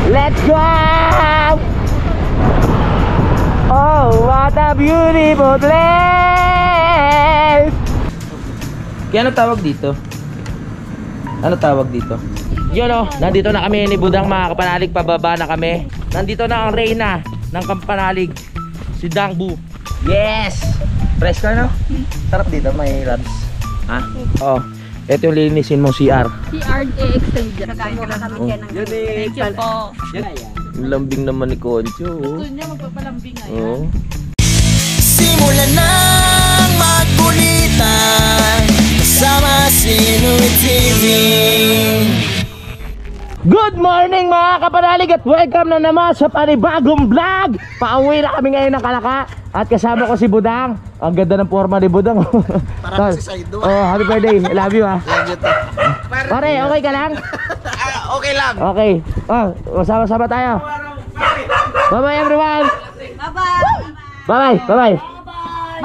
Let's go! Oh, what a beautiful place! Kaya ano tawag dito? Ano tawag dito? Yun o, nandito na kami ni Budang mga kapanalig. Pababa na kami. Nandito na ang reyna ng kapanalig, si Dangbu. Yes! Fresh ka no? Sarap dito, may labs. Ha? Oo. Ito yung linisin mong CR. CR extend dyan. Kakain ka lang kami dyan. Yun eh. Thank you po. Yung lambing naman ni Concho. Gusto niya magpapalambing ngayon. Oo. Simulan ng magkulitan kasama si Inuit TV. Good morning mga kapanalig at welcome na naman sa panibagong vlog. Pauwi na kami ngayon ng Kalaka at kasama ko si Budang. Ang ganda ng forma ni Budang. Parang si Saido. Oh, happy birthday. I love you ha. Love you to. Pare, okay ka lang? Okay lang. Okay. Oh, sama-sama tayo. Bye bye everyone. Bye-bye. Bye bye. Bye bye.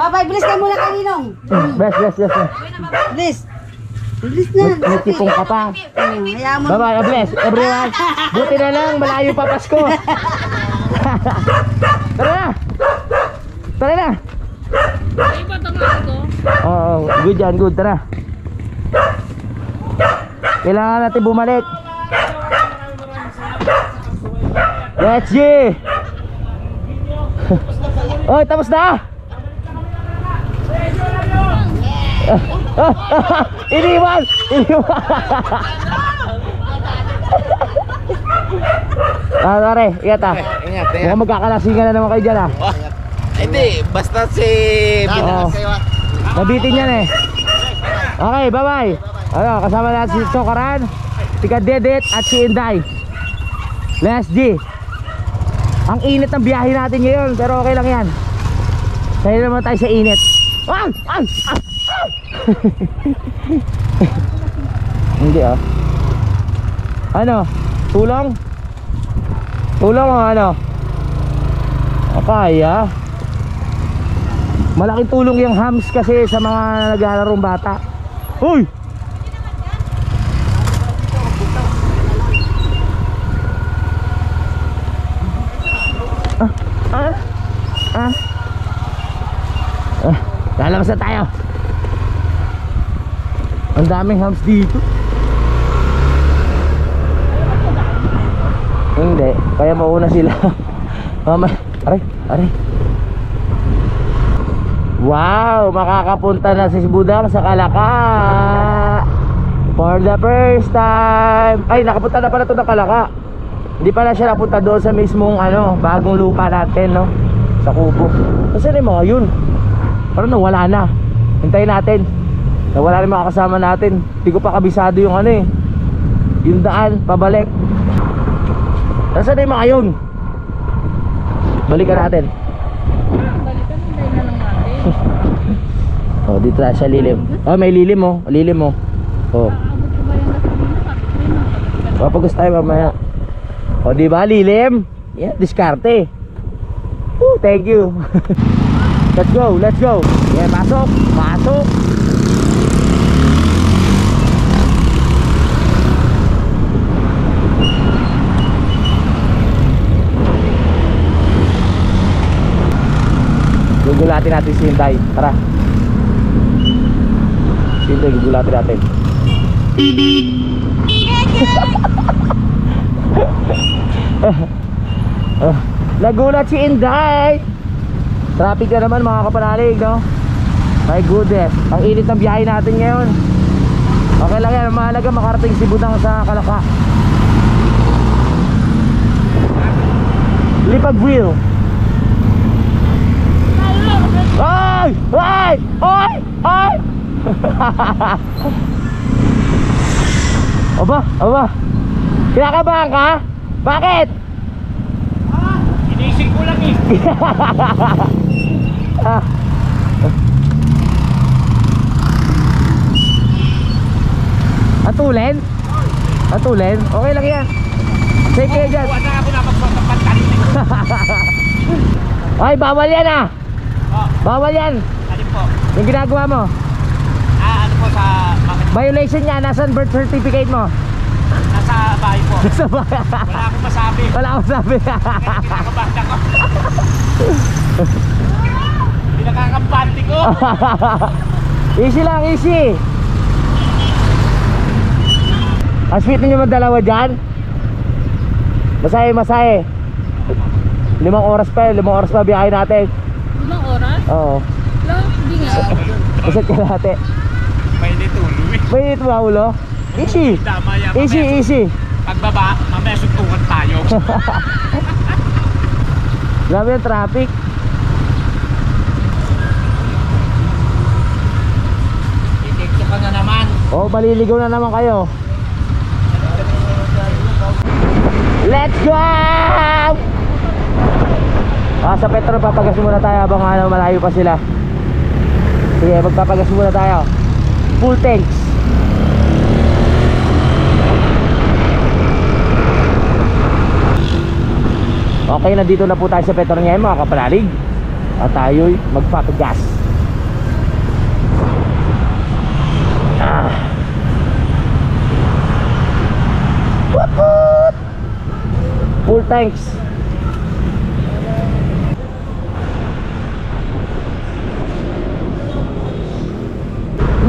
Bye-bye. Bilis kayo muna kay Ninong. Bless. Bilis. Bilis na. May tipong ka pa. Hayaan mo. Bye bye. Bless everyone. Buti na lang malayo pa Pasko. Tara na. Tara na. Ay, patangan ko. Oo, good yan, good. Tara. Kailangan natin bumalik. Let's go. Oh, tapos na. Iniwan. Tare, ingat ah. Ingat. Mukhang magkakalasingan na naman kayo dyan ah. Hindi, basta si Oo. Nabitin yan eh. Okay, bye bye. Ano, kasama natin si Sokaran, si Kadedet at si Inday. Let's G. Ang init ng biyahe natin ngayon, pero okay lang yan. Sa'yo naman tayo sa init. Hindi ah. Ano? Tulong? Tulong o ano? Kaya. Malaking tulong yung hams kasi sa mga naglalaro bata. Uy! Lalabas na tayo. Ang daming hams dito. Hindi, kaya mauna sila. Mama, aray. Wow, makakapunta na si Budang sa Kalaka for the first time. Ay, nakapunta na pala ito ng Kalaka. Hindi pala siya napunta doon sa mismong bagong lupa natin, no? Sa Kubo. Kasi na yung mga yun. Parang nawala na. Hintayin natin. Nawala na yung mga kasama natin. Hindi ko pa kabisado yung yung daan, pabalik. Nasaan na yung mga yun? Balikan natin. Oh, dito na sa lilim. Oh, may lilim oh. Lilim oh. Oh. Papagos tayo mamaya. Oh, di ba lilim? Yeah, diskarte. Thank you. Let's go. Yeah, pasok. Gugulatin natin si Hinday. Tara. Si Hinday, gugulatin natin. Nagulat si Hinday. Traffic na naman mga kapanalig, no? My goodness. Ang init ng biyahe natin ngayon. Okay lang yan. Mahalaga makarating si Budang sa Kalaka. Lipag wheel. Ay! Aba. Kinakabahan ka? Bakit? Inisip ko lang eh. Atulin? Okay lang yan. Sige kayo dyan. Wala ako na magpapantan. Ay, bawal yan ah. Bawal yan. Alin po? Yung ginagawa mo. Ano po sa... Violation niya. Nasaan birth certificate mo? Nasa bahay po. Sa bahay. Wala akong masabi. Wala akong sabi. Kaya kinakabahan ako. Pinakakabante ko. Easy lang, easy. Aswit ninyo magdalawa dyan. Masahe. 5 oras pa biyahe natin. 5 oras? Oo. Wala, hindi nga. Isa't ka natin. May nitulo eh. Mainit ba ulo? Easy. Damaya, Easy. Pagbaba, mamaya suntukan tayo. Grabe yung traffic. Itikto ka na naman. Oh, maliligaw na naman kayo. Let's go! Sa Petro papagas muna tayo habang malayo pa sila. Sige, magpapagas muna tayo. Full tanks. Okay, nandito na po tayo sa Petro ngayon mga kapanalig. At tayo'y magpapagas. What? Full tanks.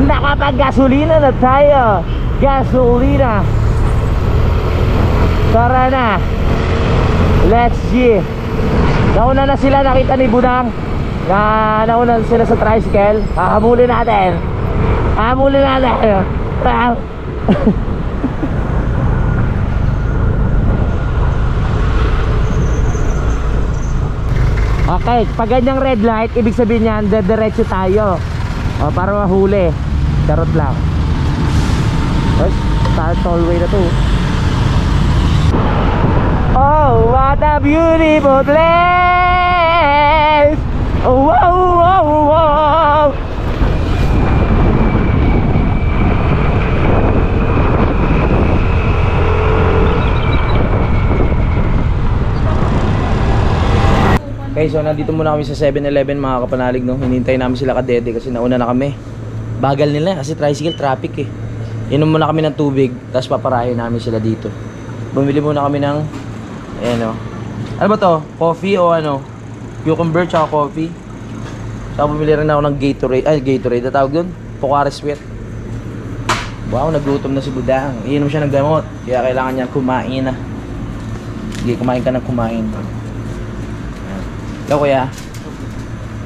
Nakapag-gasolina na tayo. Gasolina. Tara na. Let's see. Nauna na sila, nakita ni Budang. Nauna sila sa tricycle. Hahamulin natin. Okay, pag ganyang red light, ibig sabihin yan, diretso tayo. Para mahuli. Charot lang. Tollway na to. Oh, what a beautiful place. Oh, wow, wow, wow. Okay, so nandito muna kami sa 7-Eleven mga kapanalig, no? Hinintay namin sila kadede kasi nauna na kami. Bagal nila kasi tricycle traffic eh. Inom muna kami ng tubig, tapos paparahin namin sila dito. Bumili muna kami ng ano ba to? Coffee o ano? Cucumber tsaka coffee. Saka bumili rin ako ng Gatorade, tawag dun? Pocari Sweat. Wow, nagutom na si Budang. Iinom siya ng gamot, kaya kailangan niya kumain na. Sige, kumain ka ng kumain. Ikaw kuya?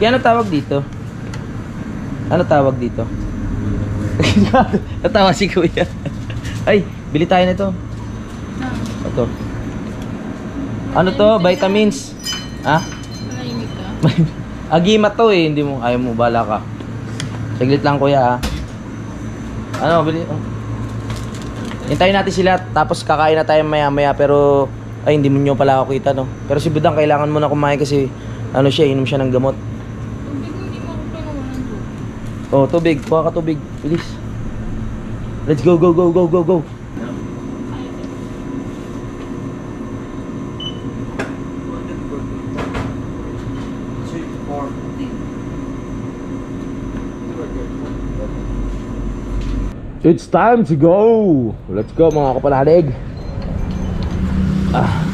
Kaya ano tawag dito? Ano tawag dito? Natawa si kuya. Ay, bili tayo nito. Ito. Ano to? Vitamins. Ha? Manahimik ka. Agimat to eh. Hindi mo, ayaw mo, bala ka. Saglit lang kuya ha. Ano, bili. Hintayin natin sila. Tapos kakain na tayo maya maya. Pero, ay hindi mo nyo pala ako kita no. Pero si Budang kailangan mo na kumain kasi ano siya, inom siya ng gamot. Tubig mo, hindi mo ako pinawalan doon. Oh, tubig. Kuha ka tubig. Bilis. Let's go. It's time to go. Let's go mga kapanalig.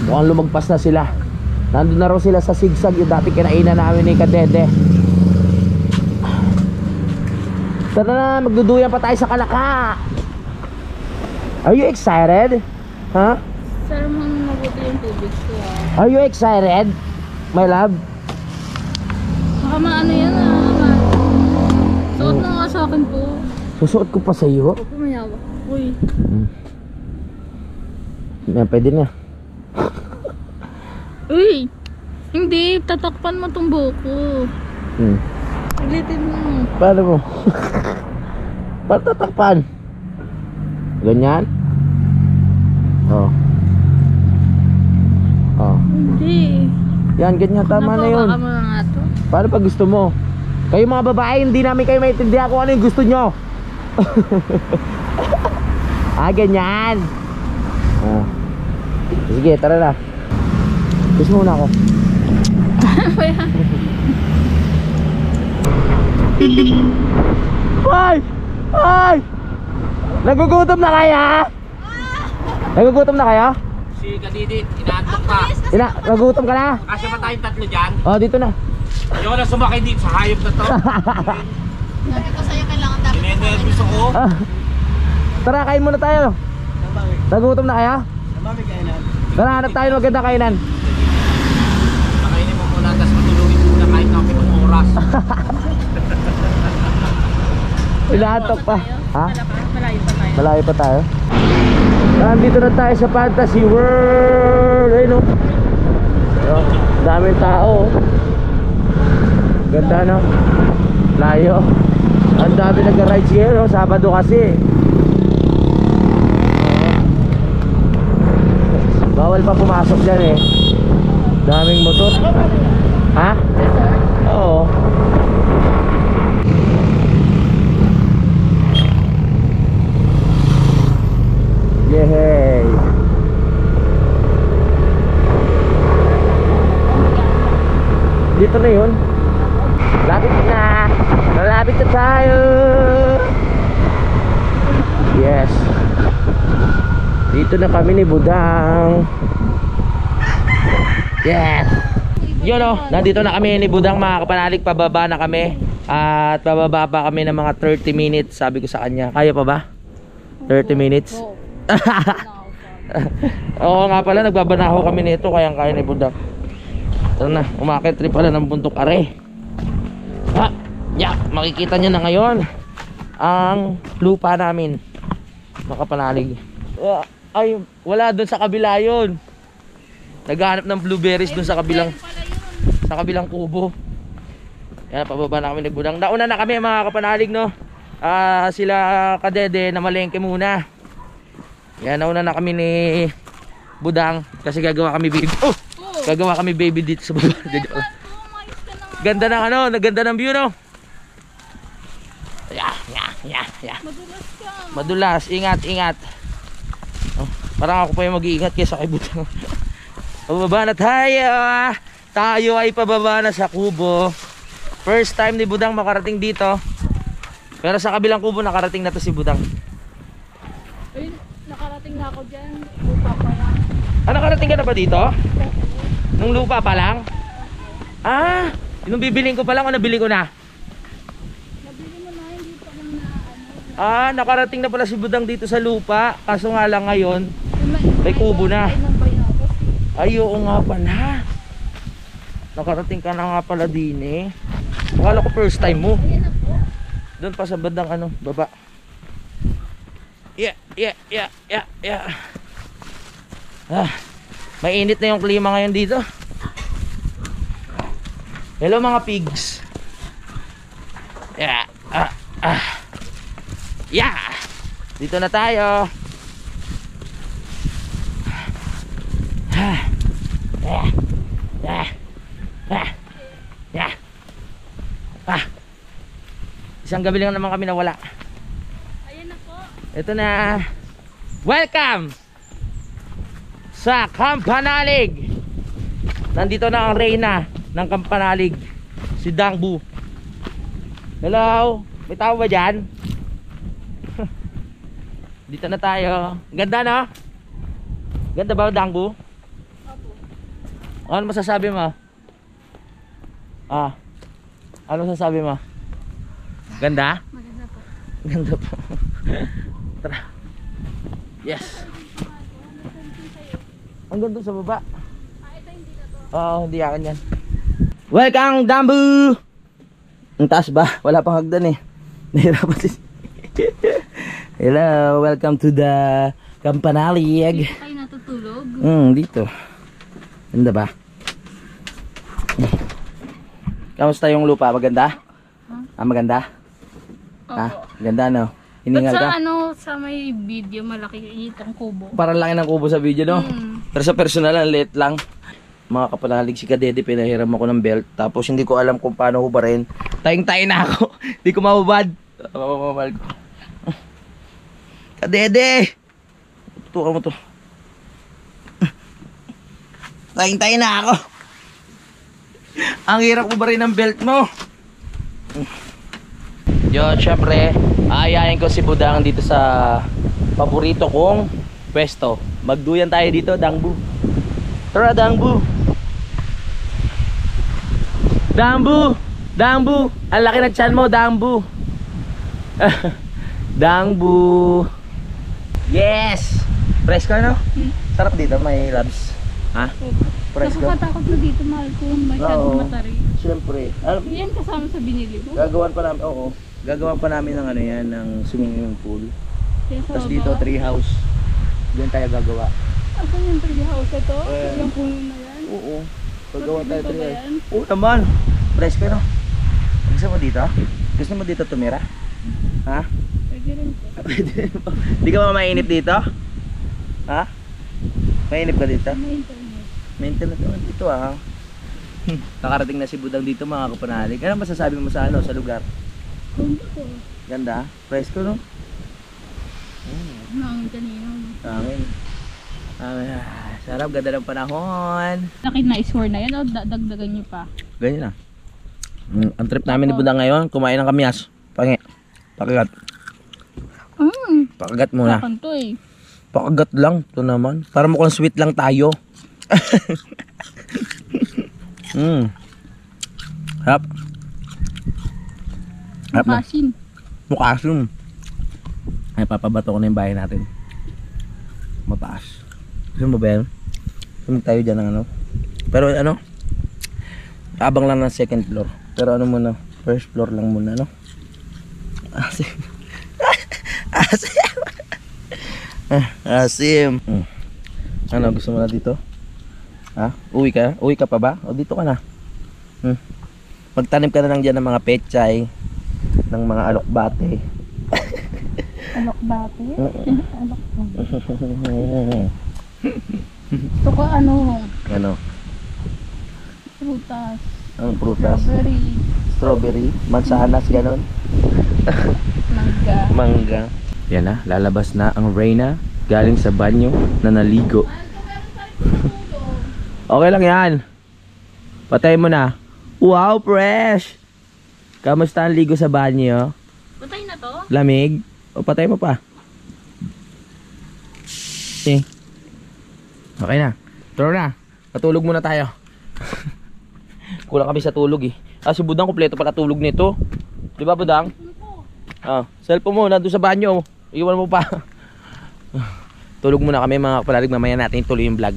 Mukhang lumagpas na sila. Nandun na raw sila sa sigsag, yung dati kinainan namin ni Kadede. Tara na, magduduyan pa tayo sa Kalaka. Are you excited? Huh? Sir, mabuti yung tubig ko ah. Are you excited? My love? Baka maano yan suot na nga sa akin po. Susuot ko pa sa iyo. Opo, mayawa. Uy. Yan, pwede na. Uy! Hindi, tatakpan mo tong buko. Ulitin mo. Paano mo? Paano tatakpan? Ganyan? Oh. Hindi. Yan, ganyan. Tama na yun. Napabaka mo na nga to. Paano pag gusto mo? Kayo mga babae, hindi namin kayo maintindihan kung ano yung gusto nyo. Ganyan. Sige, tara na. Kiss muna ako. Ay! Nagugutom na kaya? Nagugutom na kayo? Si Kadidit, inaantok ka. Nagugutom ka na? Kasi ba tayong tatlo dyan? Oh, dito na. Ayoko na sumakay dito sa hayop na to. Sabi ko sa'yo, kailangan dapat Sinenervous ako. Ah. Tara, kain muna tayo. Nagugutom na kaya? Tara, hanap tayo ng magandang kainan. Pakainin mo muna, tapos matulungin mo muna kahit na 7 oras. Ilahatok pa. Ha? Malayo pa tayo. Malayo pa tayo. Nandito na tayo sa Fantasy World. Ayun o. Daming tao. Ganda no? Layo. Ang dami nag-rides ngayon no? Sabado kasi. Bawal pa pumasok dyan eh. Daming motor. Ha? Oo. Yehey! Dito na yun. Lapit na. Malapit na tayo. Yes. Dito na kami ni Budang. Yes. Yun o, nandito na kami ni Budang mga kapanalig. Pababa na kami. At pababa pa kami ng mga 30 minutes. Sabi ko sa kanya, kaya pa ba? 30 minutes? Oo nga pala, nagbabanaho kami nito. Kayang-kaya ni Budang. Tara na, umakit rin pala ng bundok are. Makikita nyo na ngayon ang lupa namin, makapanalig. Ay, wala doon sa kabila yun. Naghahanap ng blueberries doon sa kabilang kubo. Yan, pababa na kami ni Budang. Nauna na kami mga kapanalig no. Sila Kadede na malengke muna. Yan, nauna na kami ni Budang kasi gagawa kami baby. Gagawa kami baby dito sa baba. Ganda ng ano, naganda ng view no. Yeah. Madulas, ingat. Oh, parang ako pa yung mag-iingat kaysa kay Budang. Pababa na tayo. Tayo ay pababa na sa kubo. First time ni Budang makarating dito. Pero sa kabilang kubo nakarating na to si Budang. Ay, nakarating na ako dyan. Lupa pa lang. Nakarating ka na ba dito? Nung lupa pa lang? Yung bibiling ko pa lang o nabili ko na? Nabili mo na, hindi pa lang na ano. Nakarating na pala si Budang dito sa lupa. Kaso nga lang ngayon may kubo na. Ay, oo nga pala. Nakarating ka na nga pala din eh. Akala ko first time mo. Doon pa sa bandang ano, baba. Yeah. Mainit na yung klima ngayon dito. Hello mga pigs. Yeah. Yeah. Dito na tayo. Isang gabi lang naman kami nawala. Ayan na po. Ito na. Welcome sa Kampanalig. Nandito na ang reyna ng Kampanalig, si Dangbu. Hello, may tao ba dyan? Dito na tayo. Ganda no? Ganda ba Dangbu? Ano masasabi mo? Ano masasabi mo? Ganda? Maganda po. Ganda po. Tara. Yes. Ang ganda sa baba. Ito hindi na to. Oo, hindi akin yan. Welcome Dangbu! Ang taas ba? Wala pang hagdan eh. Nahirapan din. Hello, welcome to the Kampanalig. Dito kayo natutulog? Dito. Ganda ba? Kamusta yung lupa? Maganda? Maganda? Ganda no? Hiningal ka? Sa may video malaki itang kubo. Parang laki ng kubo sa video no? Pero sa personal, ang liit lang. Mga kapanalig, si Kadede, pinahiram ako ng belt. Tapos hindi ko alam kung paano hubarin. Tayong-tayo na ako. Hindi ko mahubad. Mamamahal ko. Kadede! Tutukan mo to. Tayong-tayo na ako. Ang hirap hubarin ng belt mo. Yun, syempre, aayain ko si Budang dito sa paborito kong pwesto. Magduyan tayo dito, Dangbu. Tara, Dangbu. Dangbu! Dangbu! Ang laki ng tiyan mo, Dangbu. Dangbu. Yes! Presko, no? Sarap dito, may labs. Ha? Presko? Nakakatakot na dito, mahal ko. Masyadong Oo. matarik. Siyempre. Yan kasama sa binili mo. Gagawan pa namin, oo. Gagawan pa namin ng ano yan, ng swimming pool. Kaya sa Tapos baba. dito, tree house. Diyan tayo gagawa. Asan yung tree house ito? Eh. Yung puno na yan? Oo. Gagawa tayo Dito tree ba house. yan? Oo naman. Presko, no? Gusto mo dito? Gusto mo dito tumira? Ha? Pwede rin po. Di ka ba mainip dito? Ha? Mainip ka dito? May internet. May internet naman dito ah. Nakarating na si Budang dito mga kapanalig. Ano masasabi mo sa ano, sa lugar? Kundi ko. Ganda? Presko, no? Nang kanino. Amin. Sarap, ganda ng panahon. Laki na iswar na yan o dagdagan nyo pa? Ganyan na. Ang trip namin ni Budang ngayon, kumain ng kamyas. Pakagat. Pakagat muna. Bakit to eh? Pakagat lang. Ito naman. Para mukhang sweet lang tayo. Harap. Harap na. Makasin. Mukasim. Ay, papabato ko na yung bahay natin. Mataas. Gusto mo ba yan? Sumig tayo dyan ng ano. Pero ano, abang lang ng second floor. Pero ano muna, first floor lang muna, no? Asim. Asim. Asim. Ano, gusto mo na dito? Ha? Uwi ka? Uwi ka pa ba? O dito ka na? Magtanim ka na lang dyan ng mga pechay, ng mga alokbate. Alok bate? Alok bate. Ito ko ano? Ano? Prutas. Ang prutas? Strawberry. Strawberry? Mansanas, ganon? Mangga. Mangga. Yan na, lalabas na ang Reyna galing sa banyo na naligo. Okay lang yan. Patay mo na. Wow, fresh! Kamusta ang ligo sa banyo? Patay na to? Lamig? O patay mo pa? Okay. Okay na. Turo na. Patulog muna tayo. Kulang kami sa tulog eh. Si Budang kompleto pala tulog nito. Di ba, Budang? Cellphone mo nandun sa banyo. Iwan mo pa. Tulog muna kami mga kapalalig. Mamaya natin tuloy yung vlog.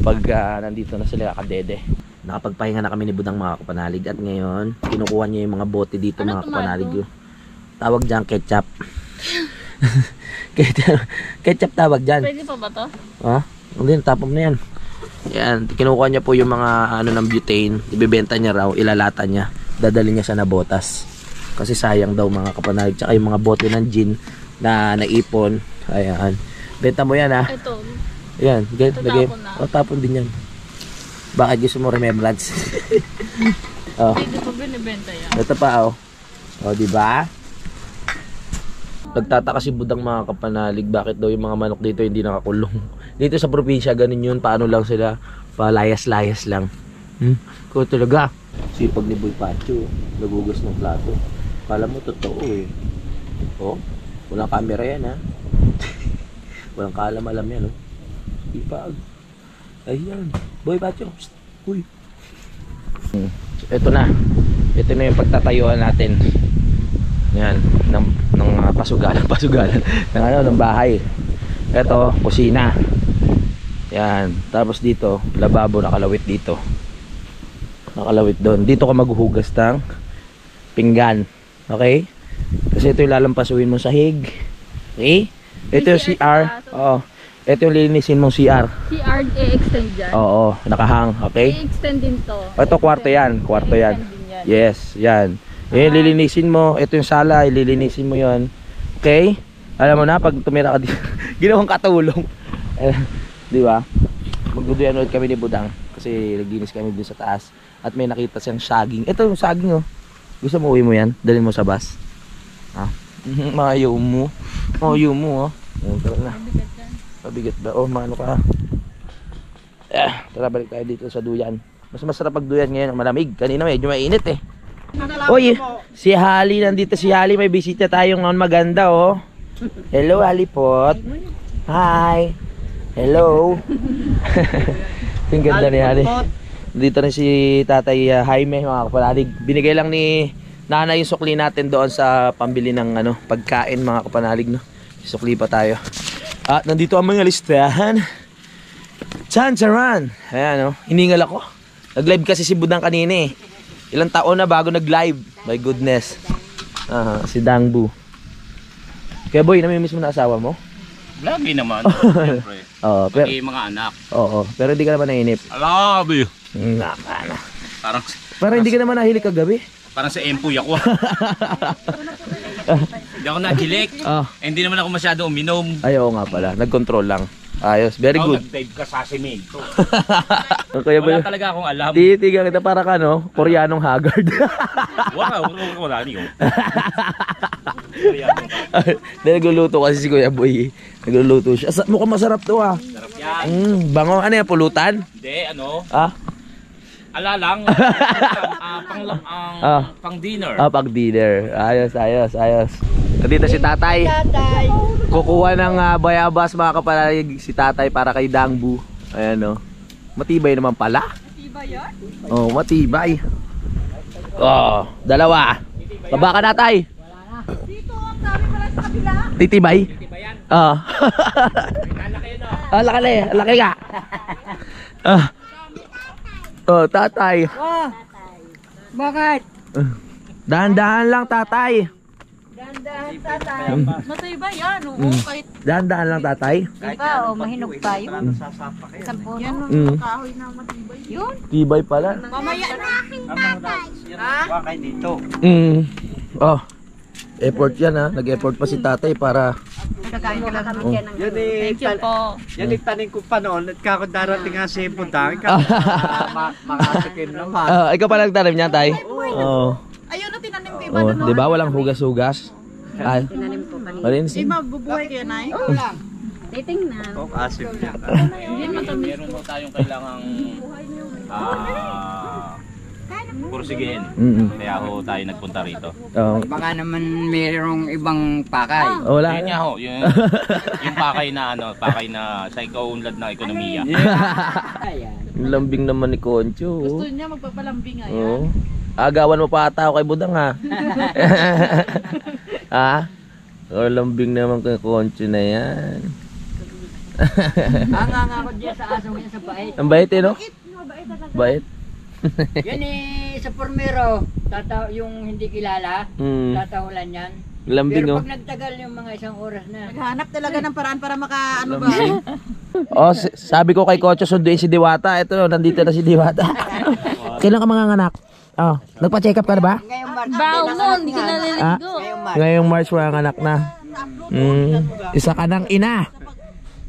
Pag nandito na sila kadede. Nakapagpahinga na kami ni Budang mga kapanalig. At ngayon, kinukuha niya yung mga bote dito mga kapanalig. Tawag dyan ketchup. Ketchup tawag dyan. Pwede pa ba to? Ha? Hindi, tapom na yan. Yan, kinukuha niya po yung mga ano ng butane. Ibebenta niya raw, ilalata niya. Dadali niya sa nabotas. Kasi sayang daw mga kapanalig. Tsaka yung mga bote ng gin na naipon. Ayan. Benta mo yan ha. Ito. Ayan, lagay. tapon na. O, tapon din yan. Bakit gusto mo remembrance? Pwede pa binibenta yan. Ito pa O, di ba? Nagtataka si Budang mga kapanalig, bakit daw yung mga manok dito hindi nakakulong. Dito sa probinsya, ganun yun. Paano lang sila? Palayas-layas lang. Kung talaga, sipag ni Boy Pacho. Nagugas ng plato. Kala mo totoo eh. Oh, walang camera yan ha. Walang kaalam-alam yan oh. Sipag. Ayan. Boy Pacho. Psst. Uy. Ito na. Ito na yung pagtatayuan natin. Yan, ng pasugalan ng ano, ng bahay. Ito, kusina. Yan, tapos dito, lababo nakalawit dito. Nakalawit doon. Dito ka maghuhugas ng pinggan. Okay? Kasi ito yung lalampasuin mo sa hig. Okay? Ito yung CR. Oo. Ito yung lilinisin mong CR. CR i-extend dyan? Oo, nakahang. Okay? I-extend din to. Ito, kwarto yan. Kwarto yan. I-extend din yan. Yes, yan. Lilinisin mo. Ito yung sala, ililinisin mo yon. Okay? Alam mo na, pag tumira ka dito, ginawang katulong. Di ba? Magduduyan ulit kami ni Budang. Kasi naglinis kami dun sa taas. At may nakita siyang saging. Ito yung saging oh. Gusto mo uwi mo yan? Dalhin mo sa bus. Mayaw mo. Mayaw mo oh. Tara na. Mabigat yan. Pabigat ba? Oh, maano ka. Tara, balik tayo dito sa duyan. Mas masarap pag duyan ngayon. Malamig. Kanina medyo mainit eh. Uy, si Hali nandito. Si Hali, may bisita tayong maganda oh. Hello Halipot. Hi. Hello. Yung ganda ni Hani. Dito rin si Tatay Jaime, mga kapanalig. Binigay lang ni nanay yung sukli natin doon sa pambili ng pagkain, mga kapanalig, no? Sukli pa tayo. At nandito ang mga listahan. Chan-charan. Ayan, no? Hiningal ako. Nag-live kasi si Budang kanina eh. Ilang taon na bago nag-live. My goodness. Si Dangbu. Kaya boy, namimiss mo na asawa mo? Lagi naman. Siyempre. Oo, pero Pati mga anak. oo, pero hindi ka naman nainip. I love you. Nakana. Parang, Pero hindi ka naman nahilig kagabi. parang sa empoy ako. Hindi ako nahilik. Ah, Hindi naman ako masyado uminom. ay oo nga pala. Nag-control lang. Ayos, very Ikaw, good. nag-dive ka sa semento. Kaya Wala ba? talaga akong alam. Titigan kita para ka Koreanong haggard. Wala niyo. Nagluluto kasi si Kuya Boy. Nagluluto siya. Mukhang masarap to ah. Sarap yan. Bango. Ano yan? Pulutan? Hindi, ano? Ah? Alalang. Pang dinner. Pag dinner. Ayos, ayos, ayos. Nandito si Tatay. Kukuha ng bayabas, mga kapanalig, si Tatay para kay Dangbu. Ayan o. Matibay naman pala. Matibay yan? Oo, matibay. Oh, dalawa. Baba ka na, Tay. Dito, ang dami pala sa kabila. Titibay? Bayan. Ah. Lalaki yun, Laki, laki ka. Oh, Tatay. Bakit? Dahan-dahan lang, Tatay. Dandahan tatay. Matibay yan, oo. Kahit Dahan-dahan lang, Tatay. Ikaw, mahinog tayo. Sampo. yan ang Mm. kahoy na matibay. Yun. Tibay pala. Mamaya na. Oh. Effort yan ha. Nag-effort pa si Tatay para Kakain ko lang kami yan ng Thank you po. Yan itanin ko pa noon at kako darating nga si Budang makatikin naman. ikaw pa nagtanim niya, Tay? Oo. Ayun na, tinanim ko iba Oh, doon. 'di ba walang hugas-hugas? Ay. tinanim ko kanina. Malinsin. Mabubuhay kaya, Nay? Titingnan. Oh, asim niya. Meron mo tayong kailangang kursigihin. Kaya ho tayo nagpunta rito. Oh. Baka naman mayroong ibang pakay. Wala. Yun nga ho, yung pakay na sa ikaunlad ng ekonomiya. Ayan. Yung lambing naman ni Concho. Gusto niya magpapalambing nga yan. Oo. Agawan mo pa ata ako kay Budang ha. Ha? Oh, lambing naman kay Concho na yan. Hanga ako dyan sa asong yan sa bait. Ang bait eh, no? Bait. Yan sa pormero, yung hindi kilala, tatahulan yan. Lambing Pero oh. pag nagtagal yung mga isang oras na, Naghanap talaga ng paraan para ano ba? Oh, sabi ko kay Concho sunduin si Diwata. Ito, nandito na si Diwata. Kailan ka manganganak? Oh, nagpa-check up ka na ba? ngayong March, Bao mo, hindi ka naliligo. Ngayong March manganganak na. Isa ka ng ina.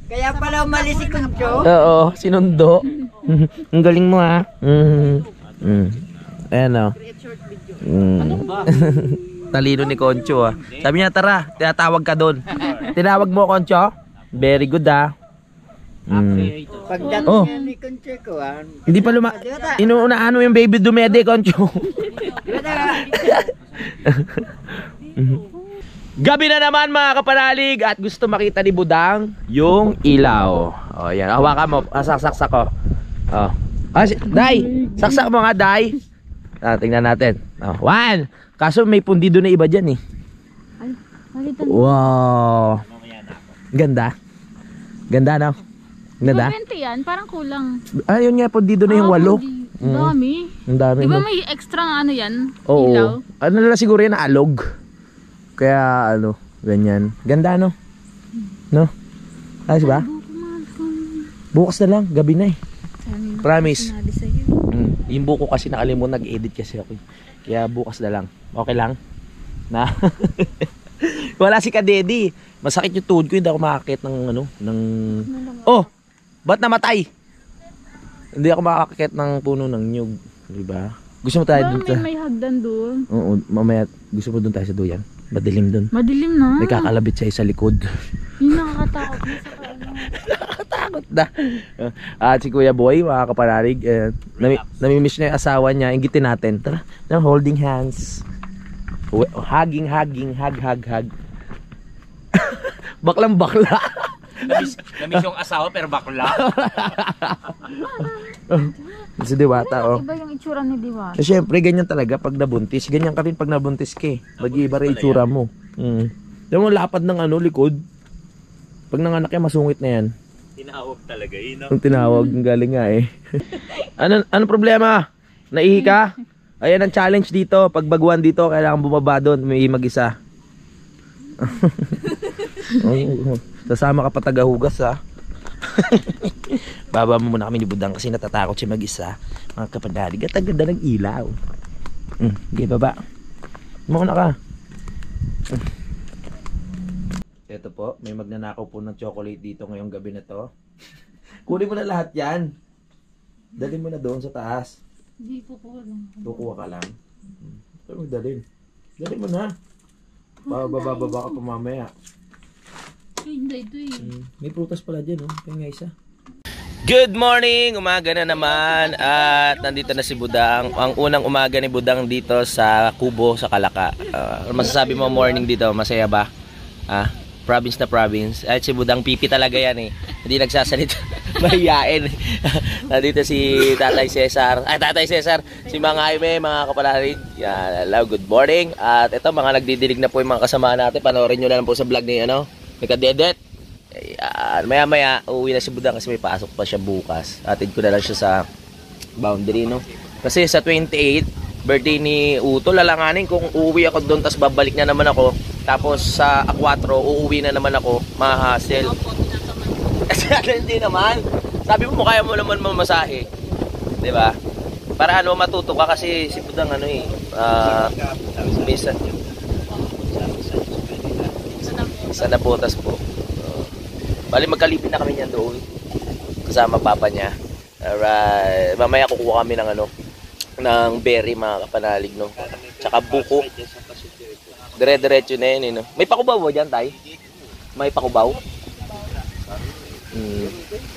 kaya pala umalis si Kuncho. Oo, sinundo. Ang galing mo ha. Ayan o. Talino ni Concho ha. Sabi niya, tara, tinatawag ka doon. Tinawag mo, Concho? Very good ha. Pagdating Oh. yan ni Kuncho ko, Hindi pa inuunaan mo yung baby dumede, Concho. Gabi na naman mga kapanalig at gusto makita ni Budang yung ilaw. Oh, yan. Hawakan mo. Saksak ko. Oh. Day, saksak mo nga, Day. Tingnan natin. Oh, 1. Kaso may pundido na iba dyan eh. Wow. Ganda. Ganda no? Ganda? 20 yan, parang kulang. Ayun nga, pundido na yung 8. Dami. Ang dami. Di ba no? may extra nga ano yan? Oo. Ilaw? Ano na siguro yan na alog. Kaya ganyan. Ganda no? No? Ayos ba? Bukas na lang, gabi na eh. Promise. Yung buko kasi nakalimutan, nag-edit kasi ako. Kaya bukas na lang. Okay lang? Na? Wala si Kadedi. Masakit yung tuhod ko, hindi ako makakit ng Oh! Ba't namatay? Hindi ako makakit ng puno ng nyug. Diba? Gusto mo tayo dun sa... May hagdan doon. Oo, mamaya gusto mo dun tayo sa duyan. Madilim dun. Madilim na. May kakalabit siya sa likod. Yung nakakatakot na sa ano. Nakakatakot na. At si Kuya Boy, mga kapanalig, namimiss niya yung asawa niya. Ingitin natin. Tara, holding hands. Hugging, hug. Baklang bakla. Namiss yung asawa pero bakla. Si Diwata, oh. Iba yung itsura ni Diwata. Eh, syempre, ganyan talaga pag nabuntis. Ganyan ka rin pag nabuntis ka eh. Mag-iiba rin itsura mo. Diyan mo, lapad ng likod. Pag nanganak yan, masungit na yan. Tinawag talaga yun, no? Ang tinawag, ang galing nga eh. Ano problema? Naihi ka? Ayan ang challenge dito. Pag baguhan dito, kailangan bumaba doon. May mag-isa. Sasama ka pa tagahugas ha. Baba mo muna kami ni Budang kasi natatakot siya mag-isa. Mga kapanalig at ang ganda ng ilaw. Okay, baba. Muna ka. Ito po, may magnanakaw po ng chocolate dito ngayong gabi na to. Kunin mo na lahat yan. Dalhin mo na doon sa taas. Hindi po ko lang. Kukuha ka lang. Ito mo dalhin. Dalhin mo na. Bababa ka pa mamaya. Hindi ito eh. May prutas pala dyan, oh. Kaya nga isa. Good morning! Umaga na naman at nandito na si Budang. Ang unang umaga ni Budang dito sa Kubo, sa Kalaka. Masasabi mo morning dito, masaya ba? Province na province. At si Budang pipi talaga yan eh. Hindi nagsasalita. Mahiyain. Nandito si Tatay Cesar. Ay, Tatay Cesar. Si mga Jaime, mga kapalarig. Yan, hello, good morning. At ito, mga nagdidilig na po yung mga kasama natin. Panoorin nyo na lang po sa vlog ni ni Kadedet. Maya-maya, uuwi na si Budang kasi may pasok pa siya bukas. Atid ko na lang siya sa boundary, no? Kasi sa 28, birthday ni Uto, lalanganin kung uuwi ako doon, tapos babalik na naman ako. Tapos sa A4, uuwi na naman ako, mahasel. Kasi hindi naman. Sabi mo, kaya mo naman mamasahe. Diba? Para matuto ka kasi si Budang minsan. Sa Naputas po. Bali magkalipin na kami niyan doon. Kasama papa niya. Alright. Mamaya kukuha kami ng ng berry, mga kapanalig, no? Tsaka buko. Dire-diretso na yun, no? May pakubaw ba dyan, Tay? May pakubaw?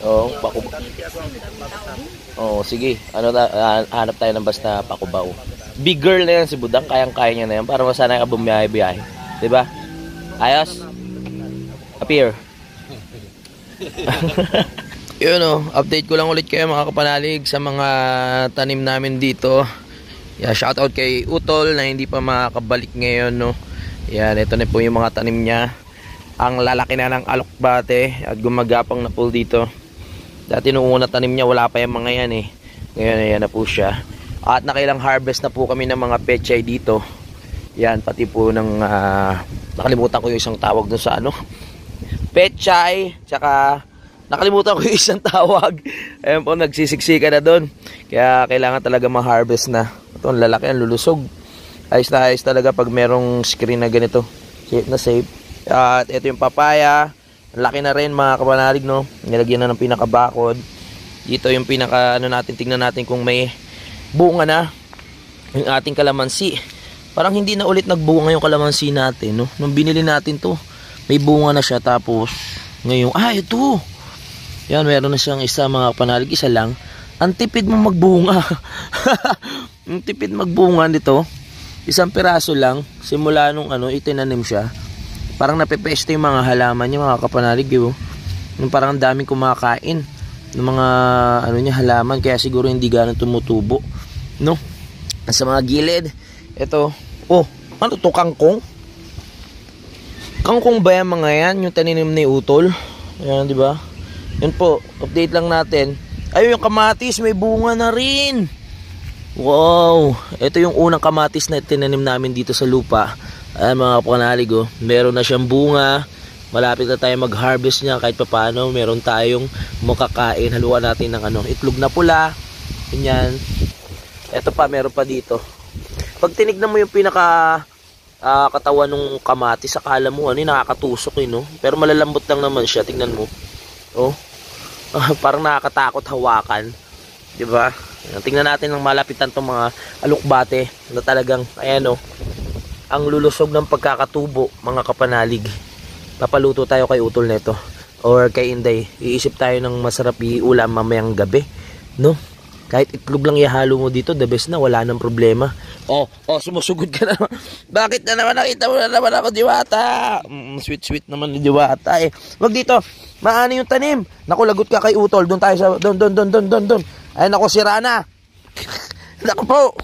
Oo, pakubaw. Oo, sige. Hanap tayo ng basta pakubaw. Big girl na yan si Budang. Kayang-kaya niya na yan. Para masanay ka bumiyahe-biyahe. Diba? Ayos? Appear. Yun update ko lang ulit kayo mga kapanalig sa mga tanim namin dito. Yeah, shout out kay Utol na hindi pa makakabalik ngayon, no. Yan, ito na po yung mga tanim niya. Ang lalaki na ng alokbate at gumagapang na po dito. Dati nung una tanim niya wala pa yung mga yan eh. Ngayon ayan na po siya. At nakailang harvest na po kami ng mga pechay dito. Yan, pati po ng nakalimutan ko yung isang tawag dun sa pechay, tsaka nakalimutan ko yung isang tawag. Ayun po, nagsisiksika na doon. Kaya kailangan talaga ma-harvest na. Ito, ang lalaki, ang lulusog. Ayos na ayos talaga pag merong screen na ganito. Safe na safe. At ito yung papaya. Ang laki na rin, mga kapanalig, no? Nilagyan na ng pinakabakod. Dito yung pinaka, natin, tingnan natin kung may bunga na. Yung ating kalamansi. Parang hindi na ulit nagbunga yung kalamansi natin, no? Nung binili natin to, may bunga na siya. Tapos, ngayon, ito! Yan, meron na siyang isa, mga kapanalig, isa lang. Ang tipid mo magbunga. Ang tipid magbunga nito. Isang piraso lang. Simula nung itinanim siya. Parang napepeste yung mga halaman niya, mga kapanalig. Yung parang ang daming kumakain ng mga halaman. Kaya siguro hindi ganun tumutubo. No? Sa mga gilid. Ito. Ano to? Kangkong? Kangkong ba yan mga yan? Yung taninim ni Utol. Ayan, di ba? Yun po, update lang natin. Ayun, yung kamatis, may bunga na rin. Wow! Ito yung unang kamatis na tinanim namin dito sa lupa. Ayan mga kapanalig, meron na siyang bunga. Malapit na tayo mag-harvest niya kahit papaano. Meron tayong makakain. Haluan natin ng itlog na pula. Ganyan. Ito pa, meron pa dito. Pag tinignan mo yung pinaka katawan ng kamatis, akala mo nakakatusok no? Pero malalambot lang naman siya. Tingnan mo. Parang nakakatakot hawakan, di ba? Tingnan natin ng malapitan tong mga alukbate na talagang ang lulusog ng pagkakatubo, mga kapanalig. Papaluto tayo kay Utol nito or kay Inday. Iisip tayo ng masarap iulam mamayang gabi, no? Kahit itlog lang ihalo mo dito, the best na, wala nang problema. Sumusugod ka na naman. Bakit na naman nakita mo na naman ako, Diwata? Sweet naman ni Diwata eh. Wag dito. Maano yung tanim? Naku, lagot ka kay Utol. Doon tayo sa... Doon. Ay, naku, sira na. Naku po.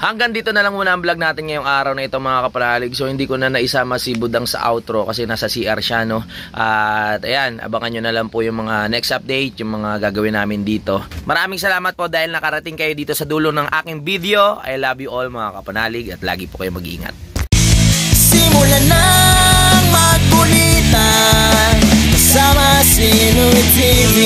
Hanggang dito na lang muna ang vlog natin ngayong araw na ito mga kapanalig. So hindi ko na naisama si Budang sa outro kasi nasa CR siya, no. At ayan, abangan nyo na lang po yung mga next update, yung mga gagawin namin dito. Maraming salamat po dahil nakarating kayo dito sa dulo ng aking video. I love you all mga kapanalig at lagi po kayo mag-iingat. Simulan ng magkulitan kasama si Inuit TV.